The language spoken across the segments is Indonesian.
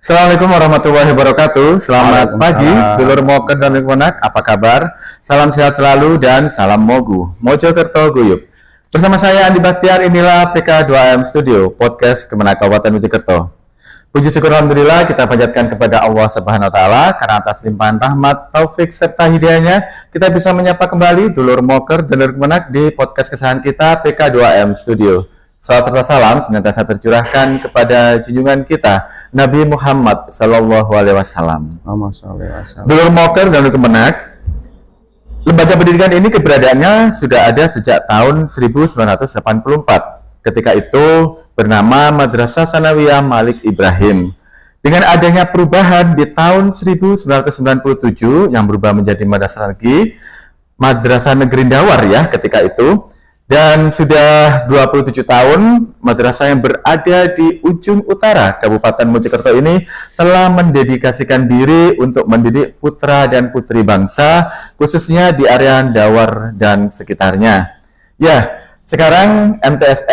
Assalamualaikum warahmatullahi wabarakatuh. Selamat pagi, dulur moken dan monak. Apa kabar? Salam sehat selalu dan salam mogu. Mojokerto guyup. Bersama saya Andi Baktiar, inilah PK2M Studio, podcast Kemenak Kabupaten Mojokerto. Puji syukur alhamdulillah kita panjatkan kepada Allah Subhanahu wa taala karena atas limpahan rahmat, taufik serta hidayahnya kita bisa menyapa kembali dulur moker dan dulur kemenak di podcast kesayangan kita PK2M Studio. Salam serta salam senantiasa tercurahkan kepada junjungan kita Nabi Muhammad Sallallahu Alaihi Wasallam. Dulur moker dan dulur kemenak, lembaga pendidikan ini keberadaannya sudah ada sejak tahun 1984. Ketika itu bernama Madrasah Sanawiyah Malik Ibrahim. Dengan adanya perubahan di tahun 1997 yang berubah menjadi Madrasah Negeri Dawar ya ketika itu. Dan sudah 27 tahun, madrasah yang berada di ujung utara Kabupaten Mojokerto ini telah mendedikasikan diri untuk mendidik putra dan putri bangsa, khususnya di area Dawar dan sekitarnya. Ya, sekarang MTS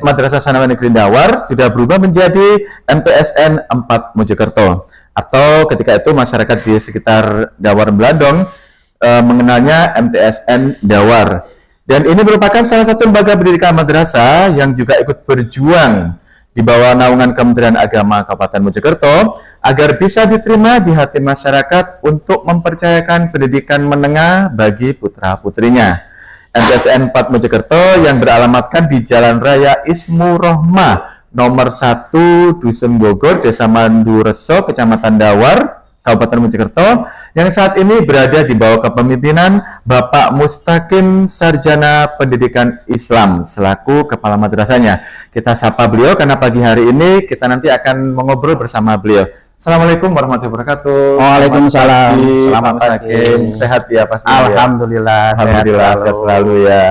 Madrasah Sanawiyah Negeri Dawar sudah berubah menjadi MTSN 4 Mojokerto. Atau ketika itu masyarakat di sekitar Dawar Belandong mengenalnya MTSN Dawar. Dan ini merupakan salah satu lembaga pendidikan madrasah yang juga ikut berjuang di bawah naungan Kementerian Agama Kabupaten Mojokerto agar bisa diterima di hati masyarakat untuk mempercayakan pendidikan menengah bagi putra-putrinya. MTSN 4 Mojokerto yang beralamatkan di Jalan Raya Ismu Rohmah nomor 1 Dusun Bogor, Desa Mandureso, Kecamatan Dawar, Kabupaten Mojokerto, yang saat ini berada di bawah kepemimpinan Bapak Mustaqim Sarjana Pendidikan Islam selaku kepala madrasahnya. Kita sapa beliau karena pagi hari ini kita nanti akan mengobrol bersama beliau. Assalamualaikum warahmatullahi wabarakatuh. Waalaikumsalam. Selamat pagi. Sehat ya Pak? Alhamdulillah. Alhamdulillah sehat selalu ya.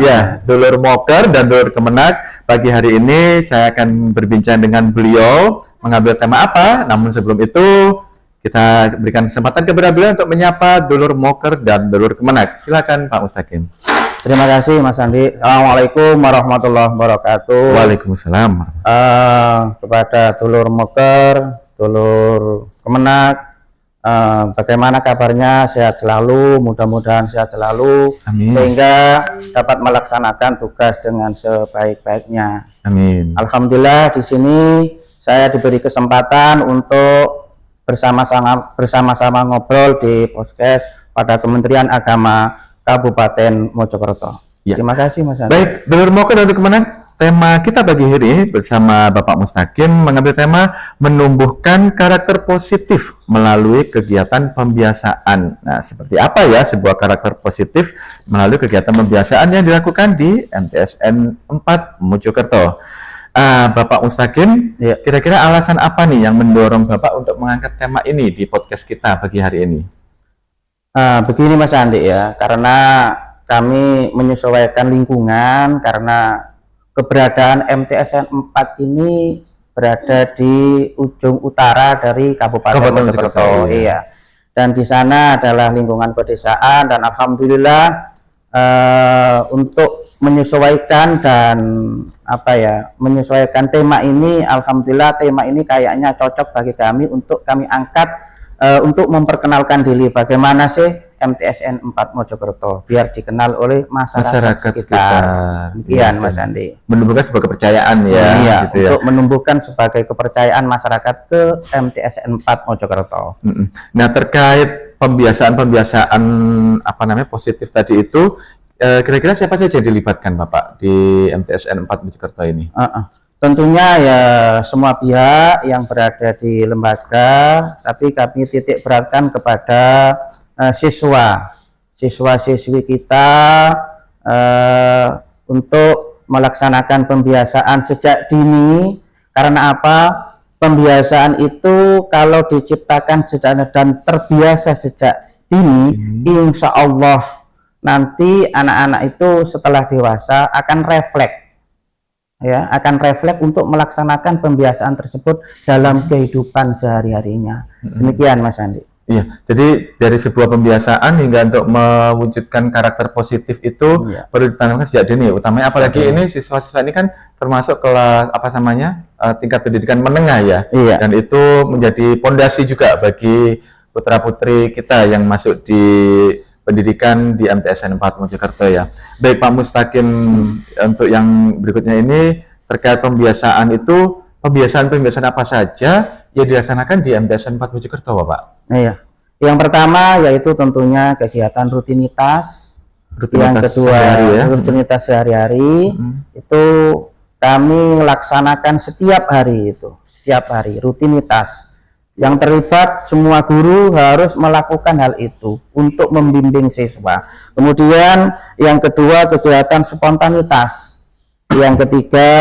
Ya, dulur moker dan dulur kemenak, pagi hari ini saya akan berbincang dengan beliau mengambil tema apa. Namun sebelum itu kita berikan kesempatan kepada beliau untuk menyapa dulur moker dan dulur kemenak. Silakan Pak Mustaqim. Terima kasih Mas Andi. Assalamualaikum warahmatullahi wabarakatuh. Waalaikumsalam. Kepada dulur moker, dulur kemenak, bagaimana kabarnya? Sehat selalu, mudah-mudahan sehat selalu. Amin. Sehingga dapat melaksanakan tugas dengan sebaik-baiknya. Amin. Alhamdulillah di sini saya diberi kesempatan untuk bersama-sama ngobrol di podcast pada Kementerian Agama Kabupaten Mojokerto. Ya. Terima kasih Mas Andi. Baik, dulur moker dan dulur kemenak, tema kita pagi hari ini bersama Bapak Mustaqim mengambil tema menumbuhkan karakter positif melalui kegiatan pembiasaan. Nah, seperti apa ya sebuah karakter positif melalui kegiatan pembiasaan yang dilakukan di MTSN 4 Mojokerto? Bapak Mustaqim, ya, kira-kira alasan apa nih yang mendorong Bapak untuk mengangkat tema ini di podcast kita pagi hari ini? Begini Mas Andi ya, karena kami menyesuaikan lingkungan karena keberadaan MTSN 4 ini berada di ujung utara dari Kabupaten Mojokerto. Iya. Dan di sana adalah lingkungan pedesaan dan alhamdulillah untuk menyesuaikan dan menyesuaikan tema ini, alhamdulillah tema ini kayaknya cocok bagi kami untuk kami angkat untuk memperkenalkan diri bagaimana sih MTSN 4 Mojokerto biar dikenal oleh masyarakat sekitar. Demikian Mas Andi. Menumbuhkan sebuah kepercayaan ya. Iya, gitu untuk menumbuhkan sebagai kepercayaan masyarakat ke MTSN 4 Mojokerto. Nah, terkait pembiasaan positif tadi itu, kira-kira siapa saja yang dilibatkan Bapak di MTSN 4 Mojokerto ini? Tentunya ya semua pihak yang berada di lembaga, tapi kami titik beratkan kepada siswa-siswi kita untuk melaksanakan pembiasaan sejak dini. Karena apa? Pembiasaan itu kalau diciptakan sejak dan terbiasa sejak dini, insya Allah nanti anak-anak itu setelah dewasa akan refleks, ya, akan refleks untuk melaksanakan pembiasaan tersebut dalam kehidupan sehari-harinya. Demikian Mas Andi. Iya, jadi dari sebuah pembiasaan hingga untuk mewujudkan karakter positif itu Iya. perlu ditanamkan sejak dini. Utamanya apalagi ini siswa-siswa ini kan termasuk kelas apa namanya tingkat pendidikan menengah ya, Iya. dan itu menjadi pondasi juga bagi putra putri kita yang masuk di pendidikan di MTSN 4 Mojokerto ya. Baik Pak Mustaqim, untuk yang berikutnya ini terkait pembiasaan itu, pembiasaan apa saja yang dilaksanakan di MTSN 4 Mojokerto, Bapak? Iya. Yang pertama yaitu tentunya kegiatan rutinitas. Yang kedua sehari-hari ya. rutinitas sehari-hari itu kami laksanakan setiap hari, itu setiap hari rutinitas. Yang terlibat semua guru harus melakukan hal itu untuk membimbing siswa. Kemudian yang kedua kegiatan spontanitas. Yang ketiga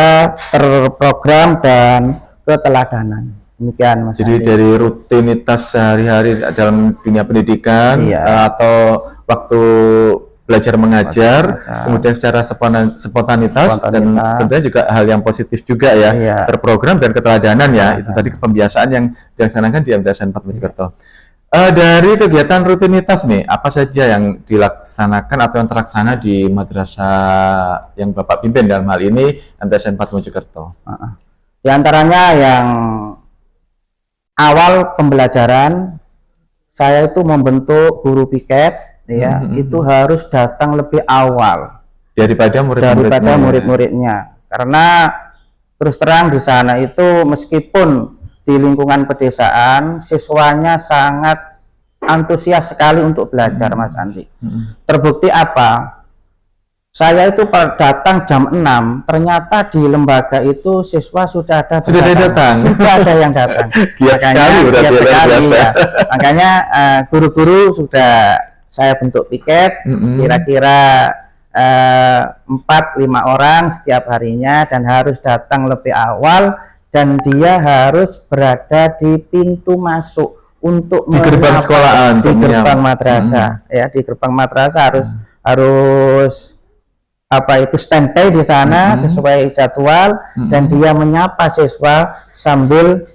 terprogram dan keteladanan. Demikian Mas Jadi Andi. dari rutinitas sehari-hari dalam dunia pendidikan Iya. atau waktu belajar mengajar, kemudian secara spontanitas dan tentunya juga hal yang positif juga ya, Iya. terprogram dan keteladanan ya, itu tadi pembiasaan yang dilaksanakan di MTSN 4 Mojokerto. Dari kegiatan rutinitas nih, apa saja yang dilaksanakan atau yang terlaksana di madrasah yang Bapak pimpin dalam hal ini MTSN 4 Mojokerto? Di antaranya yang awal pembelajaran saya itu membentuk guru piket ya, itu harus datang lebih awal daripada murid-muridnya. Karena terus terang di sana itu meskipun di lingkungan pedesaan siswanya sangat antusias sekali untuk belajar Mas Andi. Terbukti apa? Saya itu datang jam 6, ternyata di lembaga itu siswa sudah ada yang datang. Giat sekali, giat sekali ya. Makanya guru-guru sudah saya bentuk piket, kira-kira 4-5 orang setiap harinya, dan harus datang lebih awal, dan dia harus berada di pintu masuk untuk di gerbang sekolahan, di gerbang madrasah ya, di gerbang madrasah harus standby di sana sesuai jadwal, dan dia menyapa siswa sambil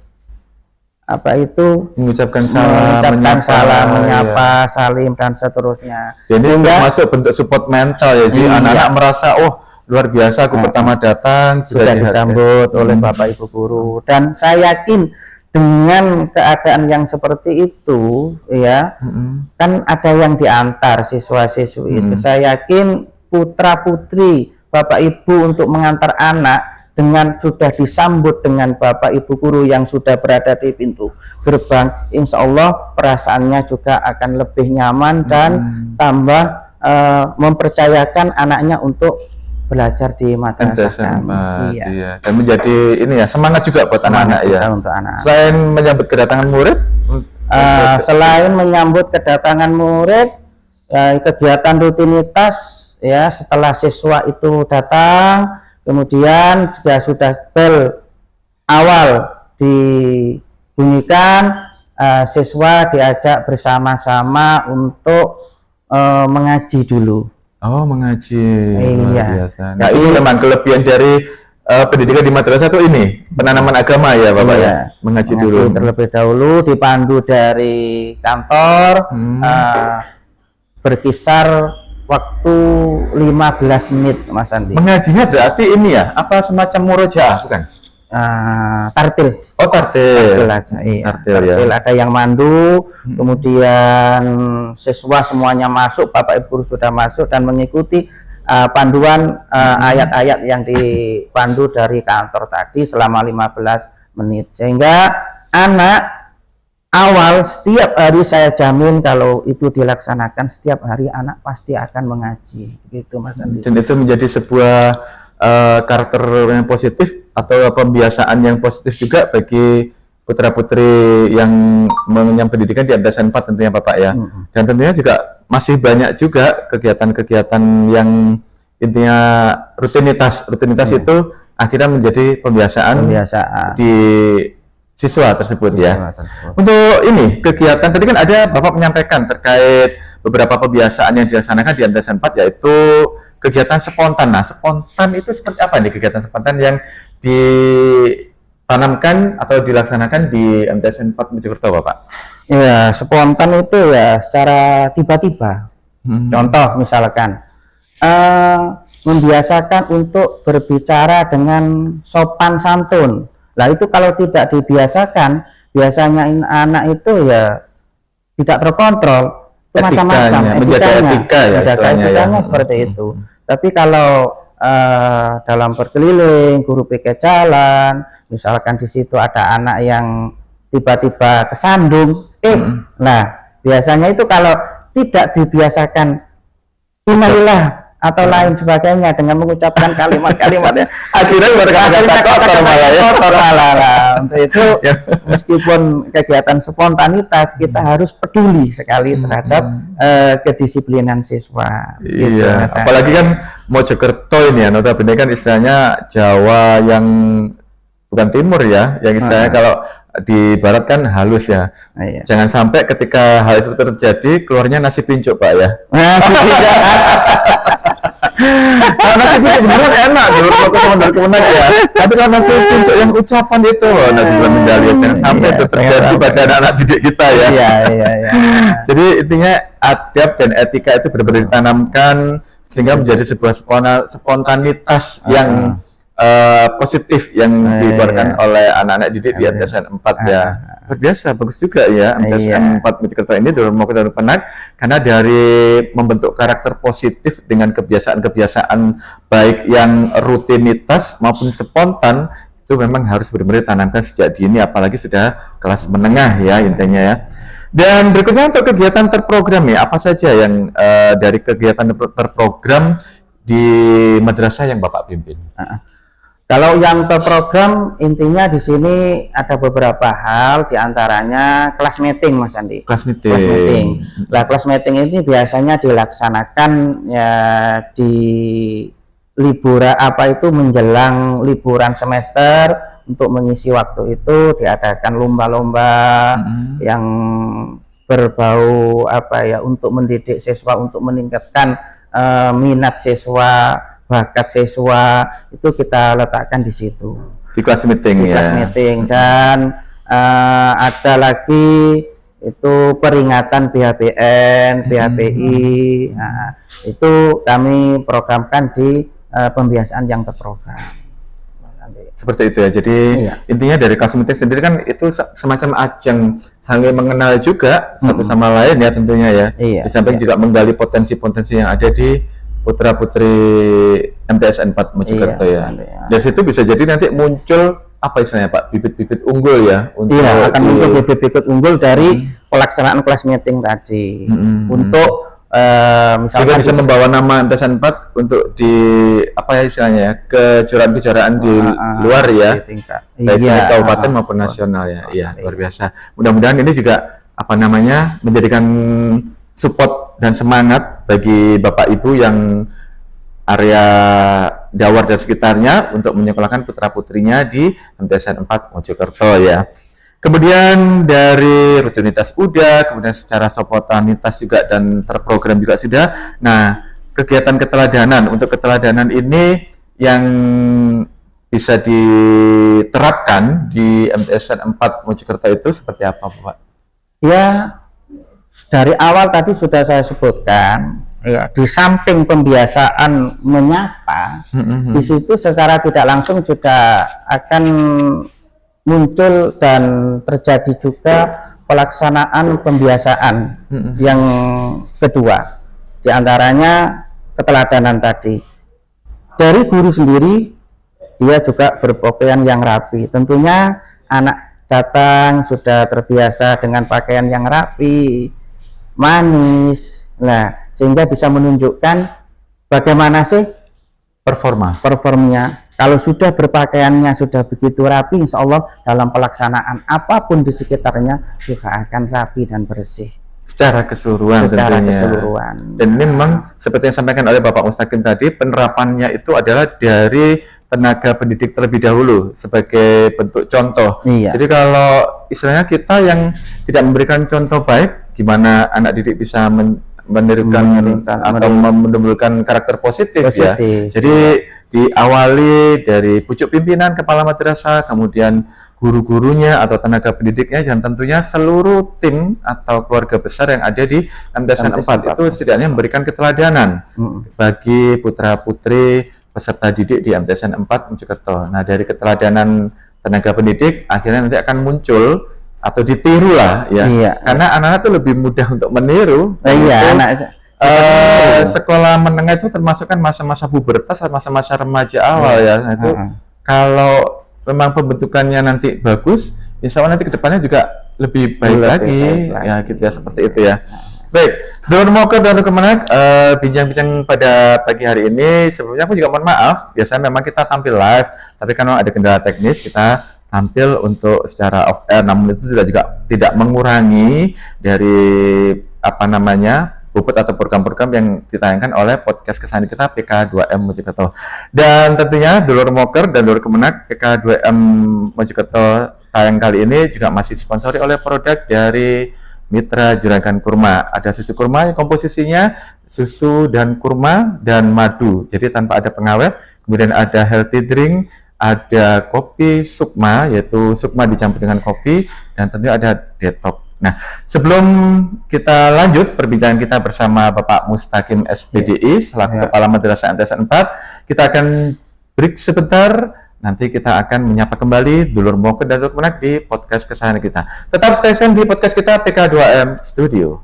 mengucapkan salam, menyapa, salim dan seterusnya. Jadi termasuk bentuk support mental ya, jadi anak-anak merasa luar biasa, aku pertama datang sudah disambut oleh Bapak Ibu guru, dan saya yakin dengan keadaan yang seperti itu ya, kan ada yang diantar siswa-siswi itu. Saya yakin putra putri Bapak Ibu untuk mengantar anak dengan sudah disambut dengan Bapak Ibu guru yang sudah berada di pintu gerbang, insya Allah perasaannya juga akan lebih nyaman dan tambah mempercayakan anaknya untuk belajar di madrasah kami. Iya. Dan menjadi ini ya, semangat juga buat anak-anak ya. Untuk anak. Selain menyambut kedatangan murid, kegiatan rutinitas ya, setelah siswa itu datang, kemudian juga sudah bel awal dibunyikan, siswa diajak bersama-sama untuk mengaji dulu. Mengaji. Iya. Biasa. Nah, ini memang kelebihan dari pendidikan di madrasah itu ini, penanaman agama ya Bapak ya. Mengaji dulu. Terlebih dahulu dipandu dari kantor, berkisar waktu 15 menit Mas Andi. Mengajinya berarti ini ya, apa semacam murojaah bukan? Tartil. Tartil aja. Iya. Tartil ya. Ada yang mandu, kemudian siswa semuanya masuk, Bapak Ibu sudah masuk dan mengikuti panduan ayat-ayat yang dipandu dari kantor tadi selama 15 menit. Sehingga anak awal setiap hari saya jamin kalau itu dilaksanakan setiap hari anak pasti akan mengaji, gitu Mas Andi. Dan itu menjadi sebuah karakter yang positif atau pembiasaan yang positif juga bagi putra putri yang mengenyam pendidikan di MTSN 4 tentunya Bapak ya. Dan tentunya juga masih banyak juga kegiatan-kegiatan yang intinya rutinitas itu akhirnya menjadi pembiasaan di siswa tersebut ya. Untuk ini kegiatan tadi kan ada Bapak menyampaikan terkait beberapa pembiasaan yang dilaksanakan di MTSN 4, yaitu kegiatan spontan. Nah, spontan itu seperti apa nih kegiatan spontan yang ditanamkan atau dilaksanakan di MTSN 4 Mojokerto, Bapak? Ya, spontan itu ya secara tiba-tiba. Contoh misalkan membiasakan untuk berbicara dengan sopan santun. Nah itu kalau tidak dibiasakan, biasanya anak itu ya tidak terkontrol. Itu macam-macam menjaga etika ya, menjaga etikanya seperti itu. Tapi kalau dalam berkeliling, guru PK jalan, misalkan di situ ada anak yang tiba-tiba kesandung, nah biasanya itu kalau tidak dibiasakan innalillah atau lain sebagainya dengan mengucapkan kalimat-kalimatnya, akhirnya berkata-kata kotor malah. Untuk itu meskipun kegiatan spontanitas, kita harus peduli sekali terhadap kedisiplinan siswa. Iya, gitu, apalagi kan Mojokerto ini ya, notabene kan istilahnya Jawa yang bukan timur ya, yang istilahnya kalau di barat kan halus ya. Iya. Jangan sampai ketika hal itu terjadi keluarnya nasi pincuk, Pak ya. Kalau nasi pincuk beneran enak dulu waktu dari Kemenang ya. Tapi kalau nasi pincuk yang ucapan itu, nanti bulan medali jangan sampai itu terjadi pada anak-anak didik kita ya. Iya. Jadi intinya adab dan etika itu benar-benar ditanamkan sehingga menjadi sebuah spontanitas yang positif yang dikeluarkan oleh anak-anak didik di MTSN 4 ya. Luar biasa, bagus juga ya MTSN 4 Mojokerto ini dalam Mojokerto Penak, karena dari membentuk karakter positif dengan kebiasaan-kebiasaan baik yang rutinitas maupun spontan itu memang harus benar-benar ditanamkan sejak dini, apalagi sudah kelas menengah ya intinya ya. Dan berikutnya untuk kegiatan terprogram ya, apa saja yang dari kegiatan terprogram di madrasah yang Bapak pimpin? Kalau yang terprogram intinya di sini ada beberapa hal, diantaranya kelas meeting, Mas Andi. Kelas meeting. Nah, kelas meeting ini biasanya dilaksanakan ya di liburan menjelang liburan semester. Untuk mengisi waktu itu diadakan lomba-lomba yang berbau untuk mendidik siswa, untuk meningkatkan minat siswa, bakat siswa, itu kita letakkan di situ di kelas meeting di kelas meeting. Dan ada lagi itu peringatan BHBN, BHBI, itu kami programkan di pembiasaan yang terprogram seperti itu ya. Jadi intinya dari kelas meeting sendiri kan itu semacam ajang saling mengenal juga satu sama lain ya tentunya ya. Di samping juga menggali potensi-potensi yang ada di putra-putri MTSN 4 Mojokerto ya. Dari situ bisa jadi nanti muncul apa istilahnya Pak, bibit-bibit unggul ya. Akan muncul bibit-bibit unggul dari pelaksanaan kelas meeting tadi. Untuk misalkan bisa membawa nama MTSN 4 untuk di istilahnya ya, kejuaraan-kejuaraan di luar ya, baik di kabupaten maupun nasional ya. Iya, luar biasa. Mudah-mudahan ini juga menjadikan support dan semangat bagi Bapak Ibu yang area Dawar dan sekitarnya untuk menyekolahkan putra-putrinya di MTSN 4 Mojokerto ya. Kemudian dari rutinitas udah, kemudian secara spontanitas juga dan terprogram juga sudah. Nah, kegiatan keteladanan, untuk keteladanan ini yang bisa diterapkan di MTSN 4 Mojokerto itu seperti apa, Pak? Ya, dari awal tadi sudah saya sebutkan, ya, di samping pembiasaan menyapa, di situ secara tidak langsung juga akan muncul dan terjadi juga pelaksanaan pembiasaan yang kedua, diantaranya keteladanan tadi. Dari guru sendiri, dia juga berpakaian yang rapi. Tentunya anak datang sudah terbiasa dengan pakaian yang rapi, manis, sehingga bisa menunjukkan bagaimana sih performnya. Kalau sudah berpakaiannya sudah begitu rapi, insya Allah dalam pelaksanaan apapun di sekitarnya juga akan rapi dan bersih secara keseluruhan tentunya. Dan ini memang seperti yang disampaikan oleh Bapak Mustaqim tadi, penerapannya itu adalah dari tenaga pendidik terlebih dahulu sebagai bentuk contoh. Jadi kalau istilahnya kita yang tidak memberikan contoh baik, gimana anak didik bisa menirukan atau menumbuhkan karakter positif ya. Jadi diawali dari pucuk pimpinan kepala madrasah, kemudian guru-gurunya atau tenaga pendidiknya, dan tentunya seluruh tim atau keluarga besar yang ada di MTSN 4 itu setidaknya memberikan keteladanan bagi putra-putri peserta didik di MTSN 4 Mojokerto. Nah, dari keteladanan tenaga pendidik akhirnya nanti akan muncul atau ditiru lah ya. Karena anak-anak itu lebih mudah untuk meniru. Sekolah menengah itu termasuk kan masa-masa pubertas, masa-masa remaja awal ya. Nah, itu kalau memang pembentukannya nanti bagus, insya Allah nanti kedepannya juga lebih baik lagi. Ya gitu ya, seperti itu ya. Baik, Dulur Moker dan Kemenak, bincang-bincang pada pagi hari ini. Sebelumnya aku juga mohon maaf, biasanya memang kita tampil live, tapi karena ada kendala teknis, kita tampil untuk secara off air. Namun itu juga tidak mengurangi dari bobot atau program-program yang ditayangkan oleh podcast kesayangan kita PK2M Mojokerto. Dan tentunya Dulur Moker dan Dulur Kemenak PK2M Mojokerto tayang kali ini juga masih disponsori oleh produk dari Mitra Juragan Kurma. Ada susu kurma yang komposisinya susu dan kurma dan madu, jadi tanpa ada pengawet. Kemudian ada healthy drink, ada kopi sukma, yaitu sukma dicampur dengan kopi, dan tentunya ada detox. Nah, sebelum kita lanjut perbincangan kita bersama Bapak Mustaqim SPDI selaku Kepala Madrasah MTSN 4, kita akan break sebentar. Nanti kita akan menyapa kembali Dulur Moker dan Dulur Kemenak di podcast kesayangan kita. Tetap stay tune di podcast kita PK2M Studio.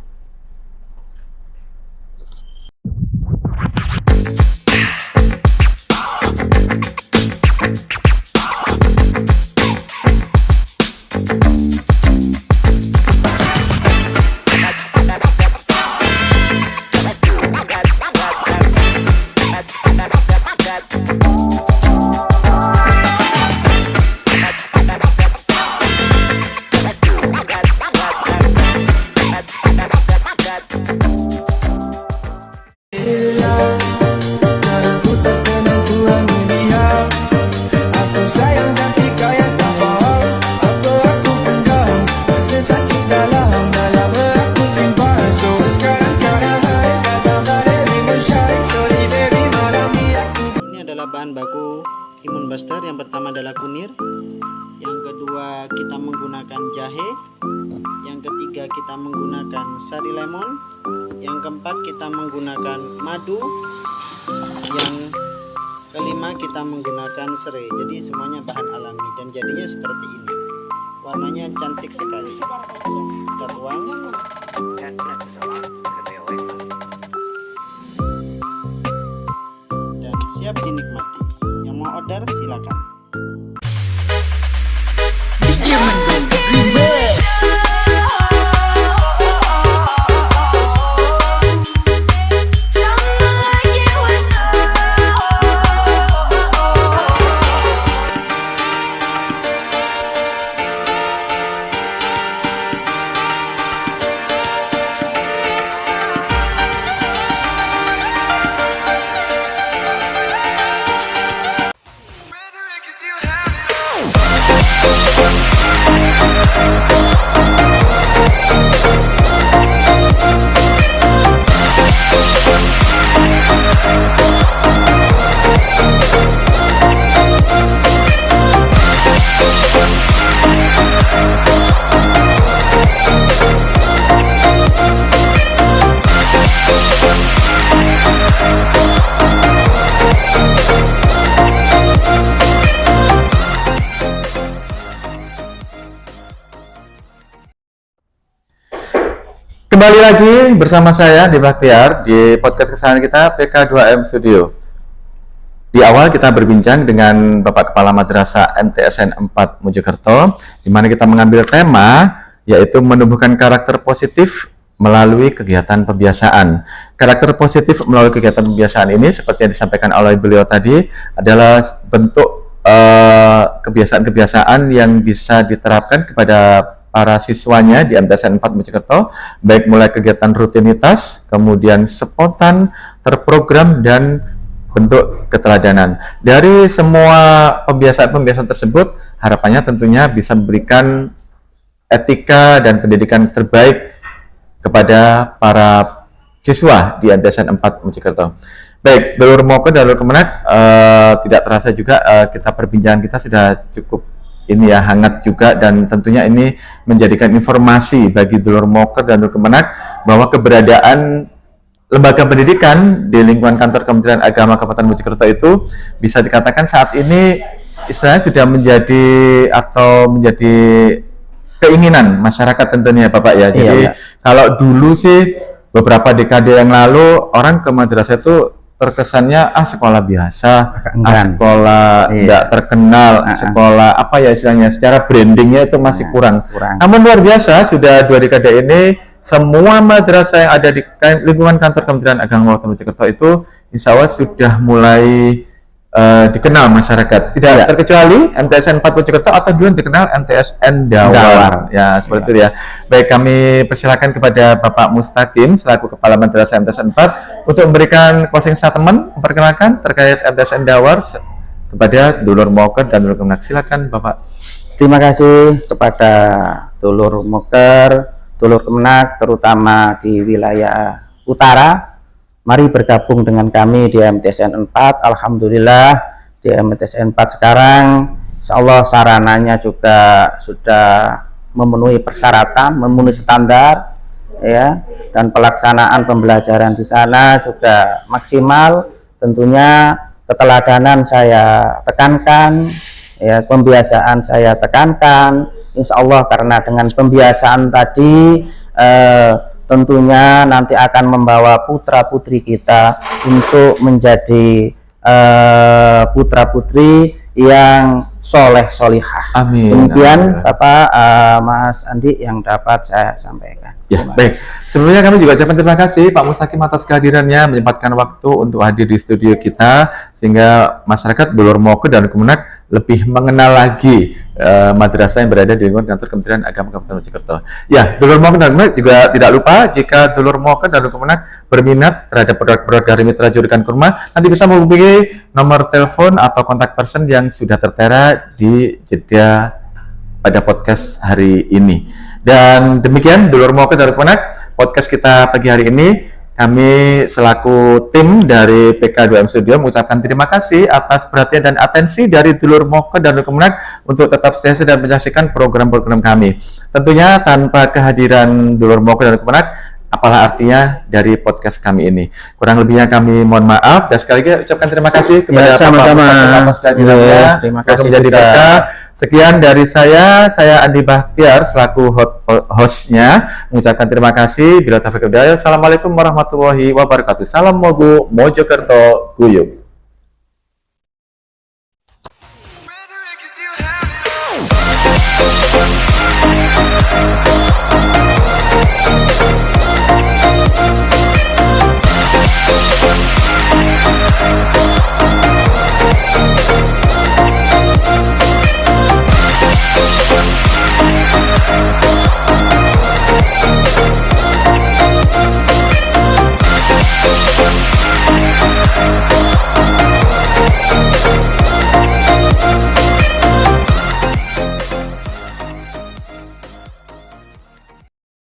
Yang pertama adalah kunir, yang kedua kita menggunakan jahe, yang ketiga kita menggunakan sari lemon, yang keempat kita menggunakan madu, yang kelima kita menggunakan serai. Jadi semuanya bahan alami dan jadinya seperti ini. Warnanya cantik sekali. Kita tuang dan siap dinikmati. Yang mau order silakan. Kembali lagi bersama saya di Baktiar di podcast kesayangan kita PK2M Studio. Di awal kita berbincang dengan Bapak Kepala Madrasah MTSN 4 Mojokerto, di mana kita mengambil tema yaitu menumbuhkan karakter positif melalui kegiatan pembiasaan. Karakter positif melalui kegiatan pembiasaan ini seperti yang disampaikan oleh beliau tadi adalah bentuk kebiasaan-kebiasaan yang bisa diterapkan kepada para siswanya di MTSN 4 Mojokerto, baik mulai kegiatan rutinitas, kemudian spontan, terprogram, dan bentuk keteladanan. Dari semua pembiasaan-pembiasaan tersebut, harapannya tentunya bisa memberikan etika dan pendidikan terbaik kepada para siswa di MTSN 4 Mojokerto. Baik, Dulur Moko dan Dulur Kemenak, tidak terasa juga kita perbincangan kita sudah cukup ini ya, hangat juga, dan tentunya ini menjadikan informasi bagi Dulur Moko dan Dulur Kemenak bahwa keberadaan lembaga pendidikan di lingkungan kantor Kementerian Agama Kabupaten Mojokerto itu bisa dikatakan saat ini istilahnya sudah menjadi keinginan masyarakat tentunya Bapak ya. Jadi kalau dulu sih beberapa dekade yang lalu orang ke madrasah itu terkesannya sekolah biasa, sekolah tidak terkenal, sekolah apa ya istilahnya, secara brandingnya itu masih kurang. Namun luar biasa, sudah 2 dekade ini semua madrasah yang ada di lingkungan kantor Kementerian Agama Kabupaten Mojokerto itu insya Allah sudah mulai dikenal masyarakat. Tidak terkecuali MTSN 4 Mojokerto atau juga dikenal MTSN Dawar. Ya, seperti itu ya. Baik, kami persilakan kepada Bapak Mustaqim selaku Kepala Madrasah MTSN 4 untuk memberikan closing statement, memperkenalkan terkait MTSN Dawar kepada Dulur Moker dan Dulur Kemenak. Silakan Bapak. Terima kasih kepada Dulur Moker, Dulur Kemenak, terutama di wilayah utara. Mari bergabung dengan kami di MTSN 4. Alhamdulillah di MTSN 4 sekarang insya Allah sarananya juga sudah memenuhi persyaratan, memenuhi standar ya, dan pelaksanaan pembelajaran di sana juga maksimal. Tentunya keteladanan saya tekankan ya, pembiasaan saya tekankan, insya Allah, karena dengan pembiasaan tadi tentunya nanti akan membawa putra-putri kita untuk menjadi putra-putri yang soleh solihah. Amin. Demikian Bapak Mas Andi yang dapat saya sampaikan. Ya, baik. Sebelumnya kami juga ucapkan terima kasih Pak Mustaqim atas kehadirannya, menyempatkan waktu untuk hadir di studio kita sehingga masyarakat Dulur Moko dan Kemenak lebih mengenal lagi madrasah yang berada di lingkungan kantor Kementerian Agama Kabupaten Mojokerto. Ya, Dulur Moko dan Kemenak juga tidak lupa jika Dulur Moko dan Kemenak berminat terhadap produk-produk dari Mitra Jurikan Kurma, nanti bisa menghubungi nomor telepon atau kontak person yang sudah tertera di jeda pada podcast hari ini. Dan demikian Dulur Moko dan Kemenak podcast kita pagi hari ini. Kami selaku tim dari PK2M Studio mengucapkan terima kasih atas perhatian dan atensi dari Dulur Moko dan Dulur Kemenak untuk tetap setia dan menyaksikan program-program kami. Tentunya tanpa kehadiran Dulur Moko dan Kemenak, apalah artinya dari podcast kami ini. Kurang lebihnya kami mohon maaf, dan sekali lagi ucapkan terima kasih kepada sama-sama atas kehadirannya. Terima kasih menjadi berkah. Sekian dari saya Andi Bahtiar selaku hostnya mengucapkan terima kasih. Bila taufiq wal hidayah. Assalamualaikum warahmatullahi wabarakatuh. Salam Mogu Mojokerto Guyub.